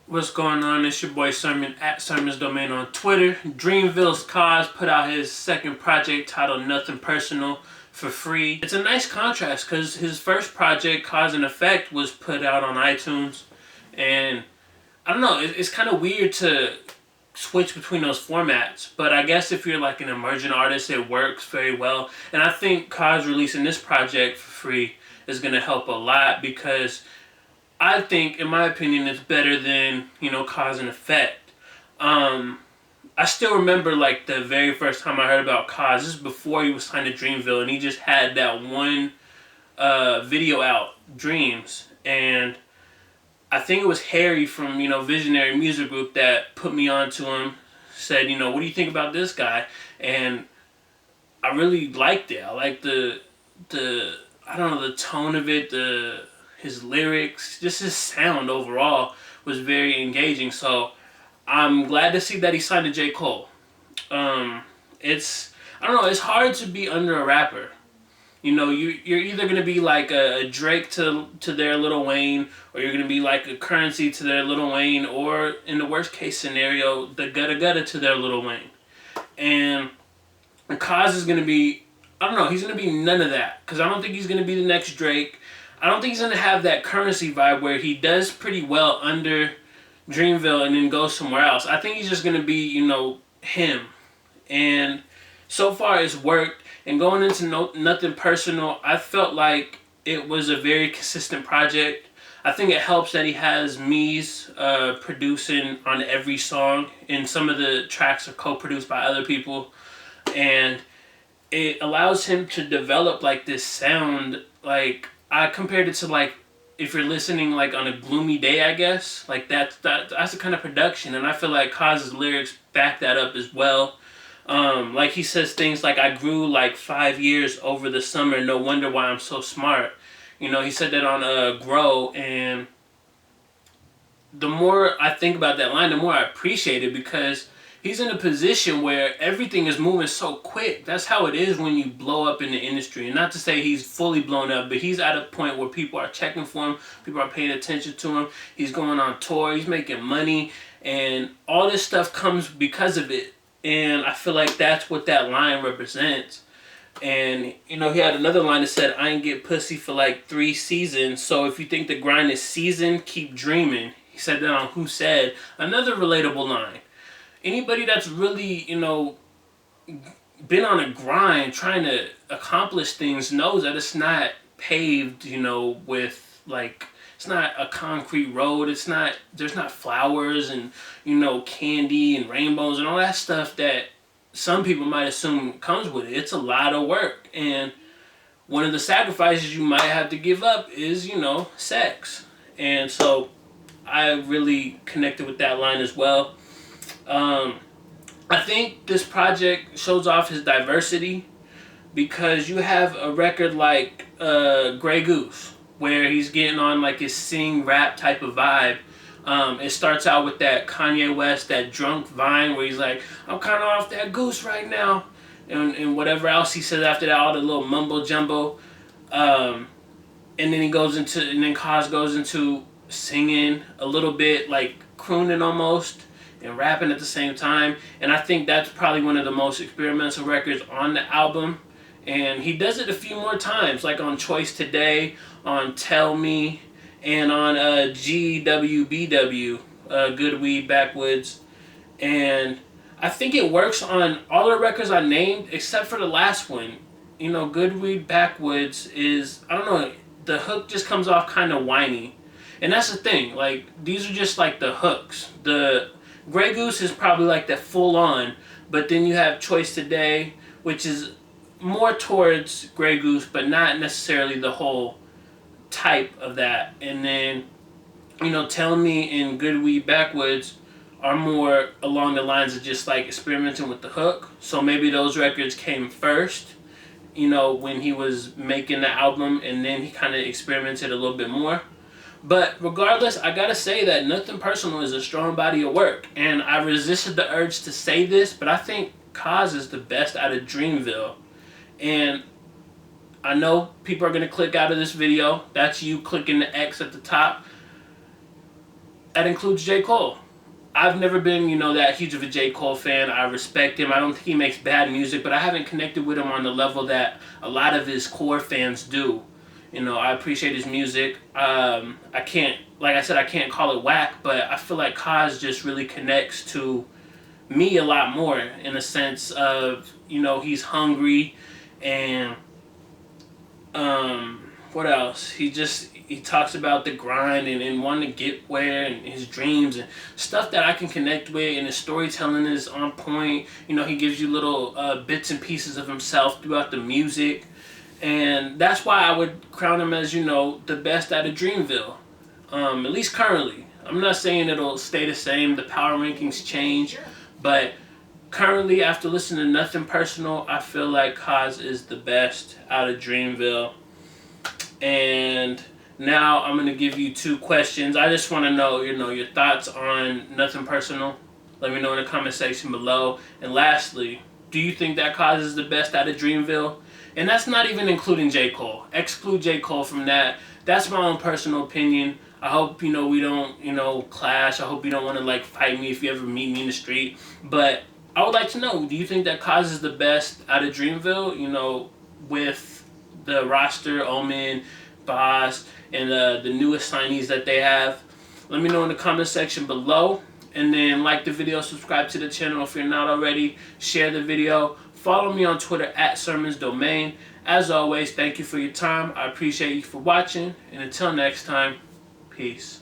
What's going on? It's your boy Sermon at Sermon's Domain on Twitter. Dreamville's Cozz put out his second project titled Nothin Personal for free. It's a nice contrast because his first project, Cause and Effect, was put out on iTunes. And I don't know, it's kind of weird to switch between those formats. But I guess if you're like an emerging artist, it works very well. And I think Cozz releasing this project for free is going to help a lot because I think, in my opinion, it's better than, Cause and Effect. I still remember, like, the very first time I heard about Cozz. This is before he was signed to Dreamville, and he just had that one video out, Dreams. And I think it was Harry from, Visionary Music Group that put me onto him, said, what do you think about this guy? And I really liked it. I liked I don't know, the tone of it, his lyrics, just his sound overall was very engaging. So I'm glad to see that he signed to J. Cole. It's I don't know. It's hard to be under a rapper. You're either gonna be like a Drake to their Lil Wayne, or you're gonna be like a Currency to their Lil Wayne, or in the worst case scenario, the Gutta Gutta to their Lil Wayne. And Cozz is gonna be, I don't know, he's gonna be none of that because I don't think he's gonna be the next Drake. I don't think he's gonna have that Currency vibe where he does pretty well under Dreamville and then goes somewhere else. I think he's just gonna be, him. And so far it's worked. And going into Nothin Personal, I felt like it was a very consistent project. I think it helps that he has Meez producing on every song, and some of the tracks are co-produced by other people. And it allows him to develop like this sound. Like, I compared it to, like, if you're listening like on a gloomy day, I guess, like that's the kind of production. And I feel like Cozz's lyrics back that up as well. Like, he says things like, I grew like 5 years over the summer, no wonder why I'm so smart. He said that on Grow. And the more I think about that line, the more I appreciate it, because he's in a position where everything is moving so quick. That's how it is when you blow up in the industry. And not to say he's fully blown up, but he's at a point where people are checking for him, people are paying attention to him. He's going on tour, he's making money, and all this stuff comes because of it. And I feel like that's what that line represents. And, he had another line that said, I ain't get pussy for like 3 seasons, so if you think the grind is seasoned, keep dreaming. He said that on Who Said. Another relatable line. Anybody that's really, been on a grind trying to accomplish things knows that it's not paved, with, like, it's not a concrete road. There's not flowers and, candy and rainbows and all that stuff that some people might assume comes with it. It's a lot of work. And one of the sacrifices you might have to give up is, sex. And so I really connected with that line as well. I think this project shows off his diversity because you have a record like Grey Goose, where he's getting on like his sing rap type of vibe. It starts out with that Kanye West, that drunk vine where he's like, I'm kind of off that goose right now. And whatever else he says after that, all the little mumbo jumbo. And then and then Cozz goes into singing a little bit, like crooning almost, and rapping at the same time. And I think that's probably one of the most experimental records on the album. And he does it a few more times, like on Choice Today, on Tell Me, and on GWBW, Good Weed Backwoods. And I think it works on all the records I named except for the last one. Good Weed Backwoods is, I don't know, the hook just comes off kind of whiny. And that's the thing, like, these are just like the hooks. The Grey Goose is probably like that full on, but then you have Choice Today, which is more towards Grey Goose, but not necessarily the whole type of that. And then, Tell Me and Good Weed Backwoods are more along the lines of just like experimenting with the hook. So maybe those records came first, when he was making the album, and then he kind of experimented a little bit more. But regardless, I gotta say that Nothin Personal is a strong body of work. And I resisted the urge to say this, but I think Cozz is the best out of Dreamville. And I know people are going to click out of this video. That's you clicking the X at the top. that includes J. Cole. I've never been, that huge of a J. Cole fan. I respect him. I don't think he makes bad music, but I haven't connected with him on the level that a lot of his core fans do. I appreciate his music. I can't, like I said, I can't call it whack, but I feel like Cozz just really connects to me a lot more in a sense of, he's hungry and, what else? He talks about the grind and wanting to get where and his dreams and stuff that I can connect with, and his storytelling is on point. He gives you little bits and pieces of himself throughout the music, and that's why I would crown him as, the best out of Dreamville, at least currently. I'm not saying it'll stay the same, the power rankings change, but currently after listening to Nothin Personal, I feel like Cozz is the best out of Dreamville. And now I'm going to give you 2 questions. I just want to know, your thoughts on Nothin Personal. Let me know in the comment section below. And lastly, do you think that Cozz is the best out of Dreamville? And that's not even including J. Cole. Exclude J. Cole from that. That's my own personal opinion. I hope, we don't, clash. I hope you don't want to, fight me if you ever meet me in the street. But I would like to know, do you think that Cozz is the best out of Dreamville, with the roster, Omen, Boss, and the newest signees that they have? Let me know in the comment section below. And then like the video, subscribe to the channel if you're not already, share the video. Follow me on Twitter @SermonsDomain. As always, thank you for your time. I appreciate you for watching. And until next time, peace.